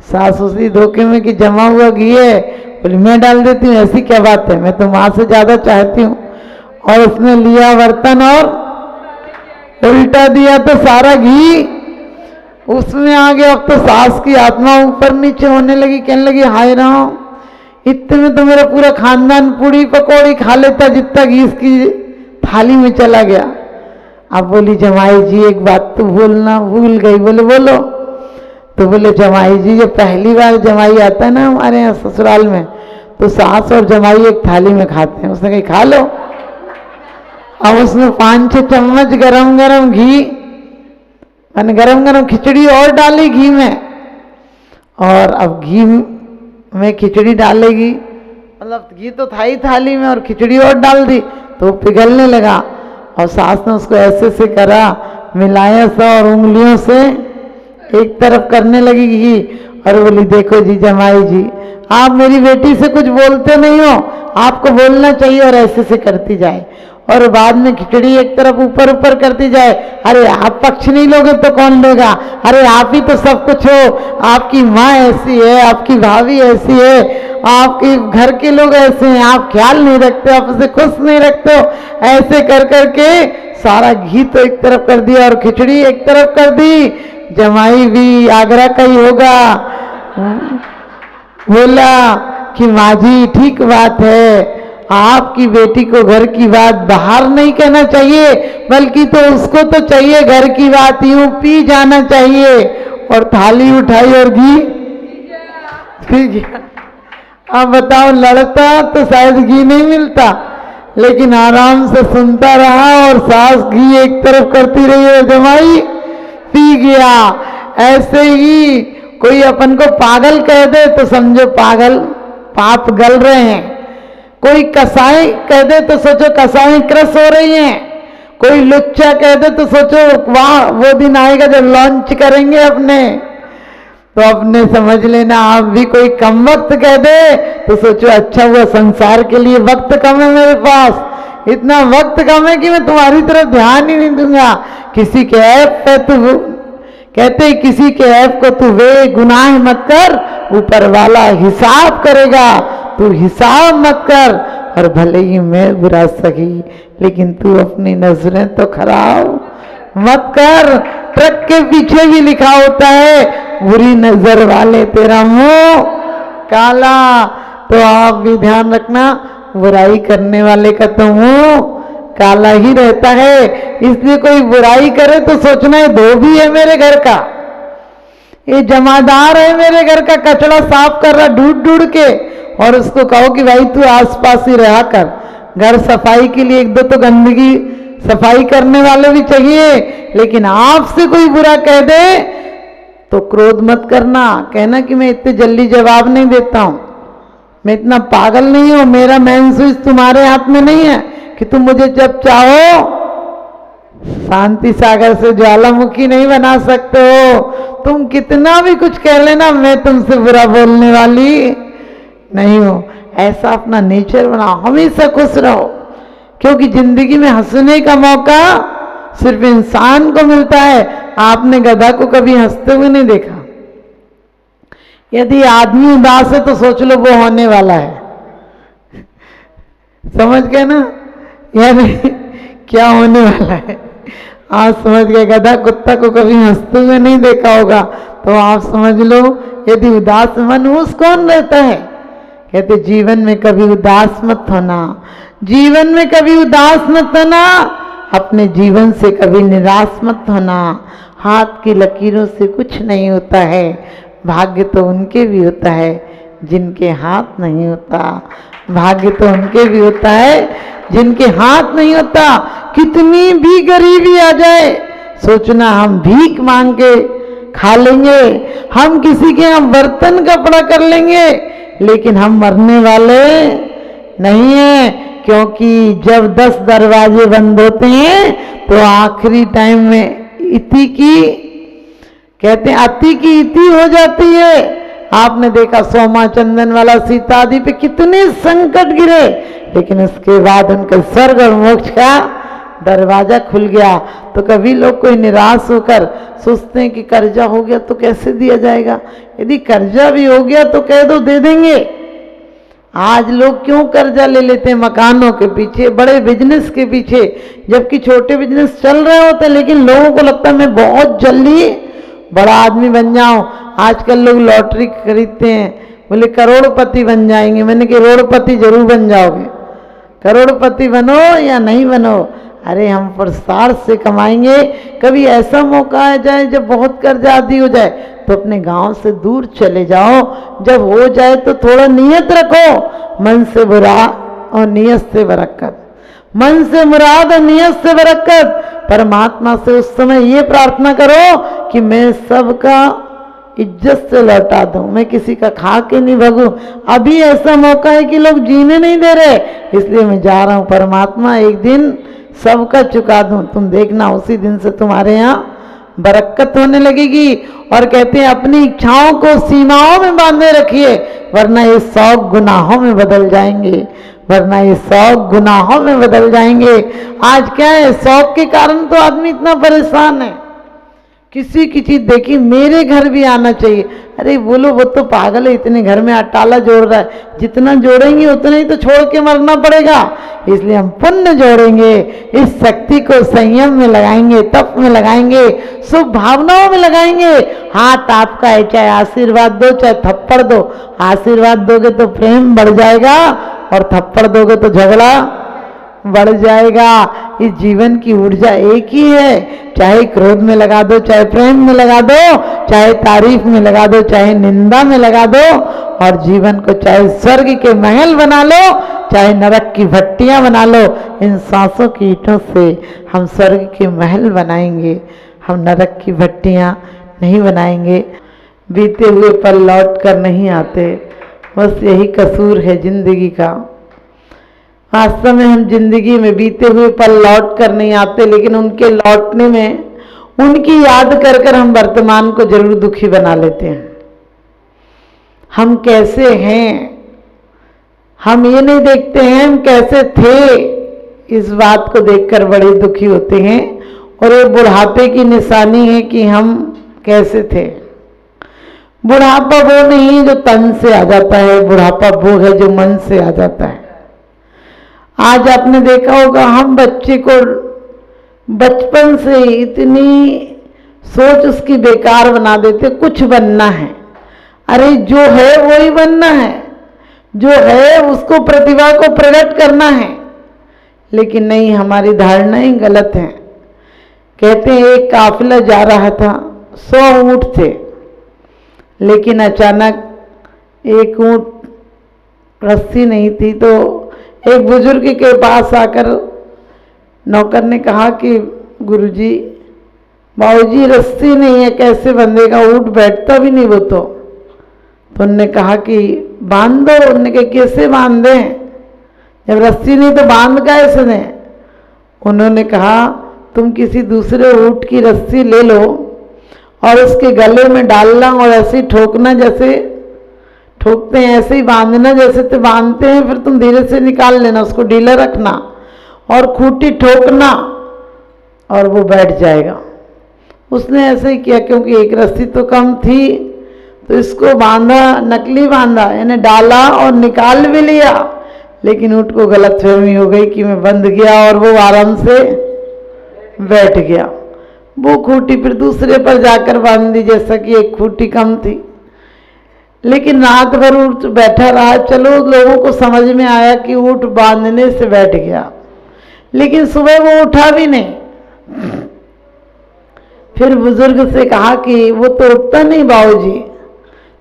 सास उसी धोखे में कि जमा हुआ घी है, बोली मैं डाल देती हूँ, ऐसी क्या बात है, मैं तो माँ से ज्यादा चाहती हूँ। और उसने लिया बर्तन और उल्टा दिया तो सारा घी उसमें आ गया। अब तो सास की आत्मा ऊपर नीचे होने लगी, कहने लगी हाय राम, इतने में तो मेरा पूरा खानदान पूड़ी पकौड़ी खा लेता जितना घी इसकी थाली में चला गया। अब बोली जमाई जी एक बात तो बोलना भूल गई। बोले बोलो। तो बोले जमाई जी जब पहली बार जमाई आता है ना हमारे यहाँ ससुराल में, तो सास और जमाई एक थाली में खाते हैं। उसने कहा खा लो। अब उसने 5-6 चम्मच गरम गरम घी, मैंने गरम गरम खिचड़ी और डाली घी में, और अब घी में खिचड़ी डालेगी, मतलब घी तो था ही थाली में और खिचड़ी और डाल दी तो पिघलने लगा। और सास ने उसको ऐसे से करा, मिलाया सा और उंगलियों से एक तरफ करने लगी घी, और बोली देखो जी जमाई जी, आप मेरी बेटी से कुछ बोलते नहीं हो, आपको बोलना चाहिए और ऐसे से करती जाए, और बाद में खिचड़ी एक तरफ ऊपर ऊपर करती जाए। अरे आप पक्ष नहीं लोगे तो कौन लेगा, अरे आप ही तो सब कुछ हो, आपकी माँ ऐसी है, आपकी भाभी ऐसी है, आपके घर के लोग ऐसे हैं, आप ख्याल नहीं रखते, आप उसे खुश नहीं रखते हो। ऐसे कर करके सारा घी तो एक तरफ कर दिया और खिचड़ी एक तरफ कर दी। जमाई भी आगरा का ही होगा, बोला कि माँ जी ठीक बात है, आपकी बेटी को घर की बात बाहर नहीं कहना चाहिए, बल्कि तो उसको तो चाहिए घर की बात यूं पी जाना चाहिए। और थाली उठाई और घी पी गया। अब बताओ लड़ता तो शायद घी नहीं मिलता, लेकिन आराम से सुनता रहा और सास घी एक तरफ करती रही और जमाई पी गया। ऐसे ही कोई अपन को पागल कह दे तो समझो पागल पाप गल रहे हैं, कोई कसाई कह दे तो सोचो कसाई क्रस हो रही हैं, कोई लुच्चा कह दे तो सोचो वाह वो दिन आएगा जब लॉन्च करेंगे अपने। तो अपने समझ लेना आप भी कोई कम वक्त कह दे तो सोचो अच्छा हुआ संसार के लिए वक्त कम है मेरे पास, इतना वक्त कम है कि मैं तुम्हारी तरफ ध्यान ही नहीं दूंगा। किसी के ऐप पे तू कहते किसी के ऐप को तू वे गुनाह मत कर, ऊपर वाला हिसाब करेगा, तू हिसाब मत कर। और भले ही मैं बुरा सही, लेकिन तू अपनी नजरें तो खराब मत कर। ट्रक के पीछे भी लिखा होता है बुरी नजर वाले तेरा मुंह काला। तो आप भी ध्यान रखना, बुराई करने वाले का तो मुंह काला ही रहता है। इसलिए कोई बुराई करे तो सोचना है धोबी है मेरे घर का, ये जमादार है मेरे घर का, कचरा साफ कर रहा ढूंढ ढूंढ के, और उसको कहो कि भाई तू आसपास ही रहा कर। घर सफाई के लिए एक दो तो गंदगी सफाई करने वाले भी चाहिए, लेकिन आपसे कोई बुरा कह दे तो क्रोध मत करना, कहना कि मैं इतने जल्दी जवाब नहीं देता हूं, मैं इतना पागल नहीं हूं, मेरा मेन स्विच तुम्हारे हाथ में नहीं है कि तुम मुझे जब चाहो शांति सागर से ज्वालामुखी नहीं बना सकते हो। तुम कितना भी कुछ कह लेना, मैं तुमसे बुरा बोलने वाली नहीं हूं। ऐसा अपना नेचर बनाओ, हमेशा खुश रहो, क्योंकि जिंदगी में हंसने का मौका सिर्फ इंसान को मिलता है। आपने गधा को कभी हंसते हुए नहीं देखा। यदि आदमी उदास है तो सोच लो वो होने वाला है, समझ गए ना, यानी क्या होने वाला है आप समझ गए। गधा कुत्ता को कभी हंसते हुए नहीं देखा होगा, तो आप समझ लो यदि उदास मनहूस कौन रहता है। कहते जीवन में कभी उदास मत होना, जीवन में कभी उदास मत होना, अपने जीवन से कभी निराश मत होना। हाथ की लकीरों से कुछ नहीं होता है, भाग्य तो उनके भी होता है जिनके हाथ नहीं होता, भाग्य तो उनके भी होता है जिनके हाथ नहीं होता। कितनी भी गरीबी आ जाए, सोचना हम भीख मांग के खा लेंगे, हम किसी के यहाँ बर्तन कपड़ा कर लेंगे, लेकिन हम मरने वाले नहीं है। क्योंकि जब 10 दरवाजे बंद होते हैं तो आखिरी टाइम में इति की कहते हैं अति की इति हो जाती है। आपने देखा सोमा चंदन वाला सीता आदि पे कितने संकट गिरे, लेकिन उसके बाद उनके स्वर्ग और मोक्ष का दरवाजा खुल गया। तो कभी लोग कोई निराश होकर सोचते हैं कि कर्जा हो गया तो कैसे दिया जाएगा, यदि कर्जा भी हो गया तो कह दो दे देंगे। आज लोग क्यों कर्जा ले लेते हैं मकानों के पीछे, बड़े बिजनेस के पीछे, जबकि छोटे बिजनेस चल रहे होते हैं, लेकिन लोगों को लगता है मैं बहुत जल्दी बड़ा आदमी बन जाऊं। आजकल लोग लॉटरी खरीदते हैं, बोले करोड़पति बन जाएंगे। मैंने कहा करोड़पति जरूर बन जाओगे, करोड़पति बनो या नहीं बनो, अरे हम प्रसार से कमाएंगे। कभी ऐसा मौका आ जाए जब बहुत कर्जा आदि हो जाए तो अपने गांव से दूर चले जाओ, जब हो जाए तो थोड़ा नियत रखो, मन से बुरा और नियत से बरकत, मन से मुराद और नियत से बरकत। परमात्मा से उस समय ये प्रार्थना करो कि मैं सबका इज्जत से लौटा दूं, मैं किसी का खा के नहीं भगूं। अभी ऐसा मौका है कि लोग जीने नहीं दे रहे, इसलिए मैं जा रहा हूं परमात्मा एक दिन सबका चुका दूं। तुम देखना उसी दिन से तुम्हारे यहाँ बरकत होने लगेगी। और कहते हैं अपनी इच्छाओं को सीमाओं में बांधे रखिए, वरना ये 100 गुनाहों में बदल जाएंगे, वरना ये 100 गुनाहों में बदल जाएंगे। आज क्या है, शौक के कारण तो आदमी इतना परेशान है। किसी की चीज देखी मेरे घर भी आना चाहिए, अरे बोलो वो तो पागल है, इतने घर में अटाला जोड़ रहा है, जितना जोड़ेंगे उतना ही तो छोड़ के मरना पड़ेगा। इसलिए हम पुण्य जोड़ेंगे, इस शक्ति को संयम में लगाएंगे, तप में लगाएंगे, शुभ भावनाओं में लगाएंगे। हाथ आपका है, चाहे आशीर्वाद दो चाहे थप्पड़ दो। आशीर्वाद दोगे तो प्रेम बढ़ जाएगा और थप्पड़ दोगे तो झगड़ा बढ़ जाएगा। इस जीवन की ऊर्जा एक ही है, चाहे क्रोध में लगा दो, चाहे प्रेम में लगा दो, चाहे तारीफ में लगा दो, चाहे निंदा में लगा दो, और जीवन को चाहे स्वर्ग के महल बना लो, चाहे नरक की भट्टियां बना लो। इन सांसों की ईंटों से हम स्वर्ग के महल बनाएंगे, हम नरक की भट्टियां नहीं बनाएंगे। बीते हुए पल लौट कर नहीं आते, बस यही कसूर है जिंदगी का। वास्तव में हम जिंदगी में बीते हुए पल लौट कर नहीं आते, लेकिन उनके लौटने में उनकी याद कर कर हम वर्तमान को जरूर दुखी बना लेते हैं। हम कैसे हैं हम ये नहीं देखते हैं, हम कैसे थे इस बात को देखकर बड़े दुखी होते हैं। और ये बुढ़ापे की निशानी है कि हम कैसे थे। बुढ़ापा वो नहीं जो तन से आ जाता है, बुढ़ापा वो है जो मन से आ जाता है। आज आपने देखा होगा हम बच्चे को बचपन से इतनी सोच उसकी बेकार बना देते, कुछ बनना है, अरे जो है वो ही बनना है, जो है उसको प्रतिभा को प्रकट करना है। लेकिन नहीं, हमारी धारणाएं गलत हैं। कहते हैं एक काफिला जा रहा था, 100 ऊंट थे, लेकिन अचानक एक ऊंट रस्सी नहीं थी, तो एक बुजुर्ग के पास आकर नौकर ने कहा कि गुरुजी, बाबूजी रस्सी नहीं है, कैसे बंधेगा, ऊंट बैठता भी नहीं वो तो उन्होंने कहा कि बांध दो। उन्होंने कहा कैसे बांध दें, जब रस्सी नहीं तो बांध कैसे दें। उन्होंने कहा तुम किसी दूसरे ऊंट की रस्सी ले लो और उसके गले में डालना और ऐसे ठोकना, जैसे ठोकते हैं ऐसे ही बांधना जैसे तो बांधते हैं, फिर तुम धीरे से निकाल लेना, उसको ढीला रखना और खूंटी ठोकना और वो बैठ जाएगा। उसने ऐसे ही किया, क्योंकि एक रस्सी तो कम थी, तो इसको बांधा, नकली बांधा, यानी डाला और निकाल भी लिया, लेकिन ऊँट को गलतफहमी हो गई कि मैं बंध गया और वो आराम से बैठ गया। वो खूंटी फिर दूसरे पर जाकर बांध दी, जैसा कि एक खूंटी कम थी। लेकिन रात भर ऊँट बैठा रहा। चलो लोगों को समझ में आया कि ऊँट बांधने से बैठ गया, लेकिन सुबह वो उठा भी नहीं। फिर बुजुर्ग से कहा कि वो तो उठता नहीं बाबूजी,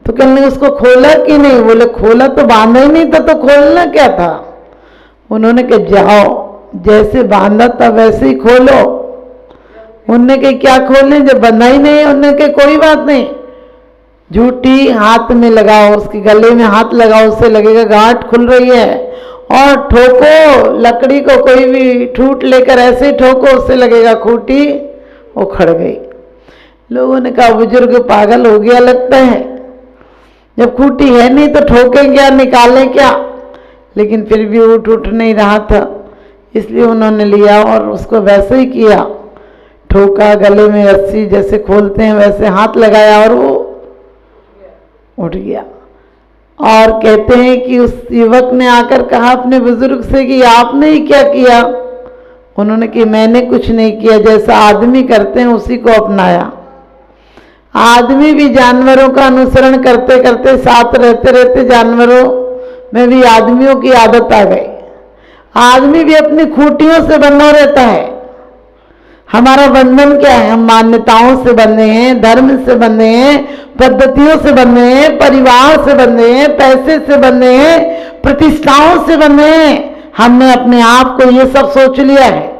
तो कहने उसको खोला कि नहीं, बोले खोला तो बांधा ही नहीं था, तो खोलना क्या था। उन्होंने कहा जाओ जैसे बांधा था वैसे ही खोलो। उन्होंने कहा क्या खोलने, जब बंधा ही नहीं। उन्होंने कहा कोई बात नहीं, जूठी हाथ में लगाओ, उसके गले में हाथ लगाओ, उससे लगेगा गांठ खुल रही है, और ठोको लकड़ी को, कोई भी ठूट लेकर ऐसे ठोको, उससे लगेगा खूंटी उखड़ गई। लोगों ने कहा बुजुर्ग पागल हो गया लगता है, जब खूंटी है नहीं तो ठोकें क्या, निकालें क्या। लेकिन फिर भी उठ नहीं रहा था। इसलिए उन्होंने लिया और उसको वैसे ही किया, ठोका, गले में रस्सी जैसे खोलते हैं वैसे हाथ लगाया और वो उठ गया। और कहते हैं कि उस युवक ने आकर कहा अपने बुजुर्ग से कि आपने ही क्या किया? उन्होंने कि मैंने कुछ नहीं किया, जैसा आदमी करते हैं उसी को अपनाया। आदमी भी जानवरों का अनुसरण करते करते, साथ रहते रहते जानवरों में भी आदमियों की आदत आ गई। आदमी भी अपनी खूंटियों से बंधा रहता है। हमारा बंधन क्या है? हम मान्यताओं से बंधे हैं, धर्म से बंधे हैं, पद्धतियों से बंधे हैं, परिवार से बंधे हैं, पैसे से बंधे हैं, प्रतिष्ठाओं से बंधे हैं। हमने अपने आप को ये सब सोच लिया है,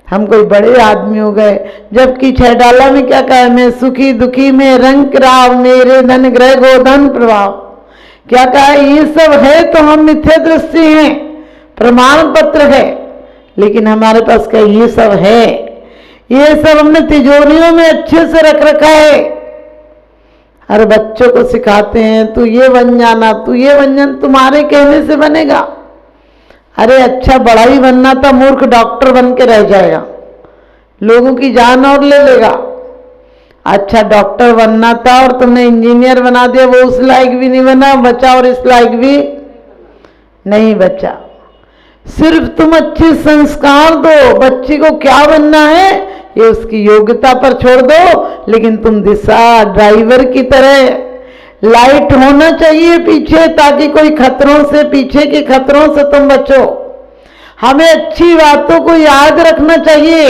हम कोई बड़े आदमी हो गए। जबकि छैडाला में क्या कहा? मैं सुखी दुखी में रंग राव, मेरे धन ग्रह गोधन प्रभाव। क्या कहा? ये सब है तो हम मिथ्या दृष्टि हैं, प्रमाण पत्र है, लेकिन हमारे पास क्या ये सब है? ये सब हमने तिजोरियों में अच्छे से रख रखा है। अरे बच्चों को सिखाते हैं तू ये बन जाना, तू ये बन जाना, तुम्हारे कहने से बनेगा? अरे अच्छा बड़ा ही बनना था, मूर्ख डॉक्टर बन के रह जाएगा, लोगों की जान और ले लेगा। अच्छा डॉक्टर बनना था और तुमने इंजीनियर बना दिया, वो उस लायक भी नहीं बना बचा और इस लायक भी नहीं बचा। सिर्फ तुम अच्छे संस्कार दो, बच्चे को क्या बनना है ये उसकी योग्यता पर छोड़ दो, लेकिन तुम दिशा ड्राइवर की तरह लाइट होना चाहिए पीछे, ताकि कोई खतरों से, पीछे के खतरों से तुम बचो। हमें अच्छी बातों को याद रखना चाहिए,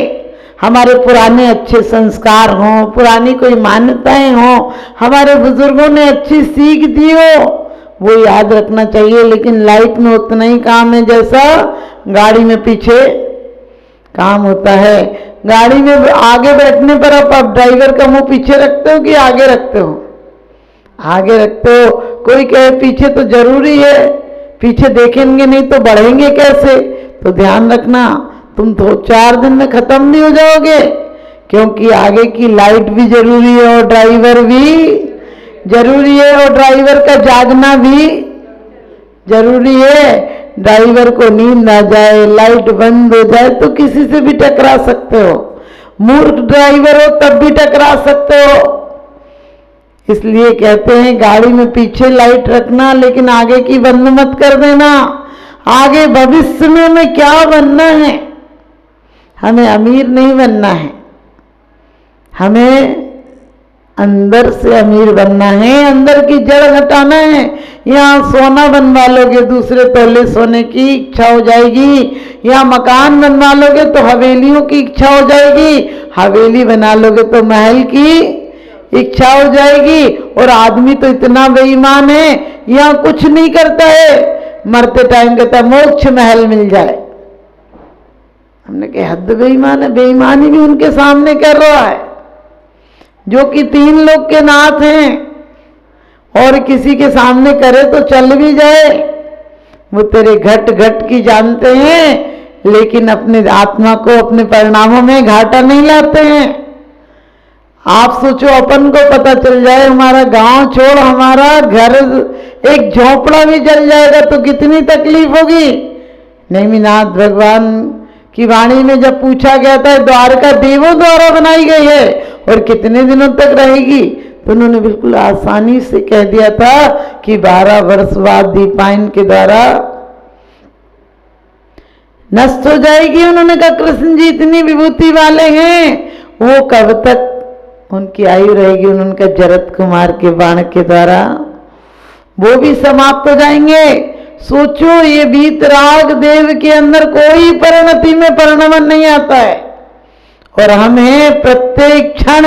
हमारे पुराने अच्छे संस्कार हों, पुरानी कोई मान्यताएं हों, हमारे बुजुर्गों ने अच्छी सीख दी हो, वो याद रखना चाहिए। लेकिन लाइट में उतना ही काम है जैसा गाड़ी में पीछे काम होता है। गाड़ी में आगे बैठने पर आप ड्राइवर का मुंह पीछे रखते हो कि आगे रखते हो? आगे रखते हो। कोई कहे पीछे तो जरूरी है, पीछे देखेंगे नहीं तो बढ़ेंगे कैसे? तो ध्यान रखना, तुम तो 4 दिन में खत्म भी हो जाओगे, क्योंकि आगे की लाइट भी जरूरी है और ड्राइवर भी जरूरी है, और ड्राइवर का जागना भी जरूरी है। ड्राइवर को नींद आ जाए, लाइट बंद हो जाए तो किसी से भी टकरा सकते हो। मूर्ख ड्राइवर हो तब भी टकरा सकते हो। इसलिए कहते हैं गाड़ी में पीछे लाइट रखना, लेकिन आगे की बंद मत कर देना। आगे भविष्य में हमें क्या बनना है? हमें अमीर नहीं बनना है, हमें अंदर से अमीर बनना है, अंदर की जड़ हटाना है। यहाँ सोना बनवा लोगे दूसरे तोले सोने की इच्छा हो जाएगी, यहाँ मकान बनवा लोगे तो हवेलियों की इच्छा हो जाएगी, हवेली बना लोगे तो महल की इच्छा हो जाएगी। और आदमी तो इतना बेईमान है, यहाँ कुछ नहीं करता है, मरते टाइम कहता है मोक्ष महल मिल जाए। हमने कहा हद बेईमान है, बेईमानी भी उनके सामने कर रहा है जो कि 3 लोग के नाथ हैं, और किसी के सामने करे तो चल भी जाए। वो तेरे घट घट की जानते हैं, लेकिन अपने आत्मा को अपने परिणामों में घाटा नहीं लाते हैं। आप सोचो अपन को पता चल जाए, हमारा गांव छोड़ हमारा घर एक झोपड़ा भी जल जाएगा तो कितनी तकलीफ होगी। नेमिनाथ भगवान की वाणी में जब पूछा गया था द्वारका देवों द्वारा बनाई गई है और कितने दिनों तक रहेगी, तो उन्होंने बिल्कुल आसानी से कह दिया था कि 12 वर्ष बाद दीपायन के द्वारा नष्ट हो जाएगी। उन्होंने कहा कृष्ण जी इतनी विभूति वाले हैं, वो कब तक उनकी आयु रहेगी? उन्होंने कहा जरत कुमार के बाण के द्वारा वो भी समाप्त हो जाएंगे। सोचो ये वीतराग देव के अंदर कोई परिणति में परिणमन नहीं आता है, और हमें प्रत्येक क्षण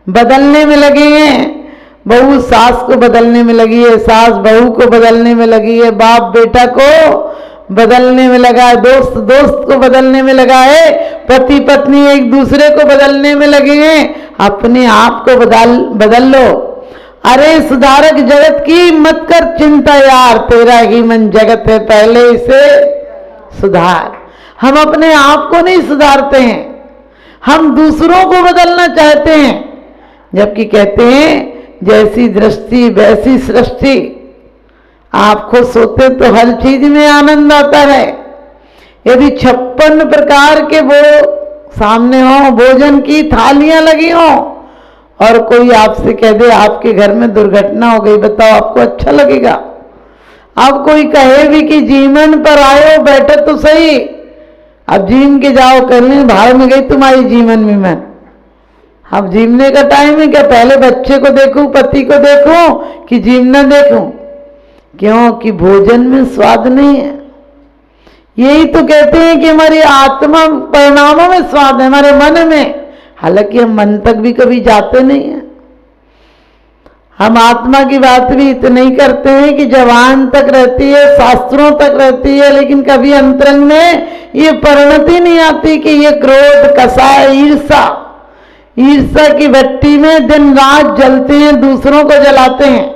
बदलने में लगे हैं। बहू सास को बदलने में लगी है, सास बहू को बदलने में लगी है, बाप बेटा को बदलने में लगा है, दोस्त दोस्त को बदलने में लगा है, पति पत्नी एक दूसरे को बदलने में लगे हैं। अपने आप को बदल लो। अरे सुधारक जगत की मत कर चिंता यार, तेरा ही मन जगत है, पहले इसे सुधार। हम अपने आप को नहीं सुधारते हैं, हम दूसरों को बदलना चाहते हैं, जबकि कहते हैं जैसी दृष्टि वैसी सृष्टि। आप खुश होते तो हर चीज में आनंद आता है। यदि 56 प्रकार के वो सामने हो, भोजन की थालियां लगी हो, और कोई आपसे कह दे आपके घर में दुर्घटना हो गई, बताओ आपको अच्छा लगेगा? अब कोई कहे भी कि जीवन पर आयो, बैठे तो सही, अब जीवन के जाओ, करने भाड़ में गई तुम्हारी जीवन विमन। अब जीवने का टाइम है क्या? पहले बच्चे को देखूं, पति को देखूं, कि जीवना देखूं? क्यों कि भोजन में स्वाद नहीं है। यही तो कहते हैं कि हमारी आत्मा परिणामों में स्वाद है, हमारे मन में। हालांकि हम मन तक भी कभी जाते नहीं हैं। हम आत्मा की बात भी इतनी ही करते हैं कि जवान तक रहती है, शास्त्रों तक रहती है, लेकिन कभी अंतरंग में ये परिणति नहीं आती कि ये क्रोध, कसाय, ईर्षा की भट्टी में दिन रात जलते हैं, दूसरों को जलाते हैं।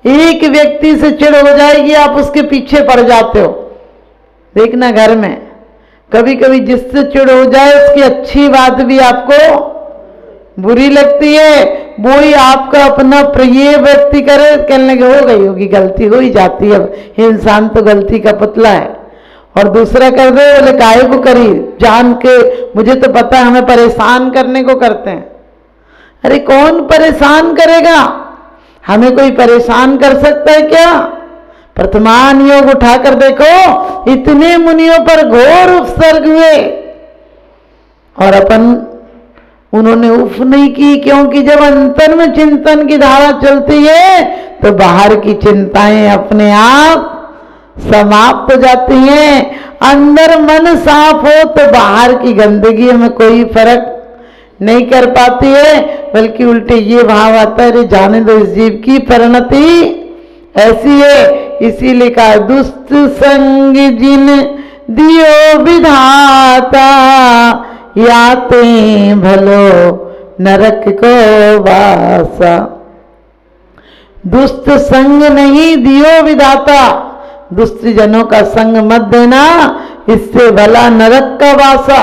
एक व्यक्ति से चिढ़ हो जाएगी, आप उसके पीछे पड़ जाते हो। देखना घर में कभी कभी जिससे चिढ़ हो जाए उसकी अच्छी बात भी आपको बुरी लगती है। वो ही आपका अपना प्रिय व्यक्ति करे, कहने लगे हो गई होगी, गलती हो ही जाती है, अब इंसान तो गलती का पुतला है। और दूसरा कर दे, बोले काहे को करी, जान के, मुझे तो पता है हमें परेशान करने को करते हैं। अरे कौन परेशान करेगा? हमें कोई परेशान कर सकता है क्या? प्रथमान योग उठाकर देखो, इतने मुनियों पर घोर उपसर्ग हुए और अपन उन्होंने उफ नहीं की, क्योंकि जब अंतर में चिंतन की धारा चलती है तो बाहर की चिंताएं अपने आप समाप्त हो जाती हैं। अंदर मन साफ हो तो बाहर की गंदगी में कोई फर्क नहीं कर पाती है, बल्कि उल्टे ये भाव आता है, जाने दो, इस जीव की परिणति ऐसी है। इसीलिए कहा दुष्ट संग जिन दियो विधाता, याते भलो नरक को वासा। दुष्ट संग नहीं दियो विधाता, दुष्ट जनों का संग मत देना, इससे भला नरक का वासा।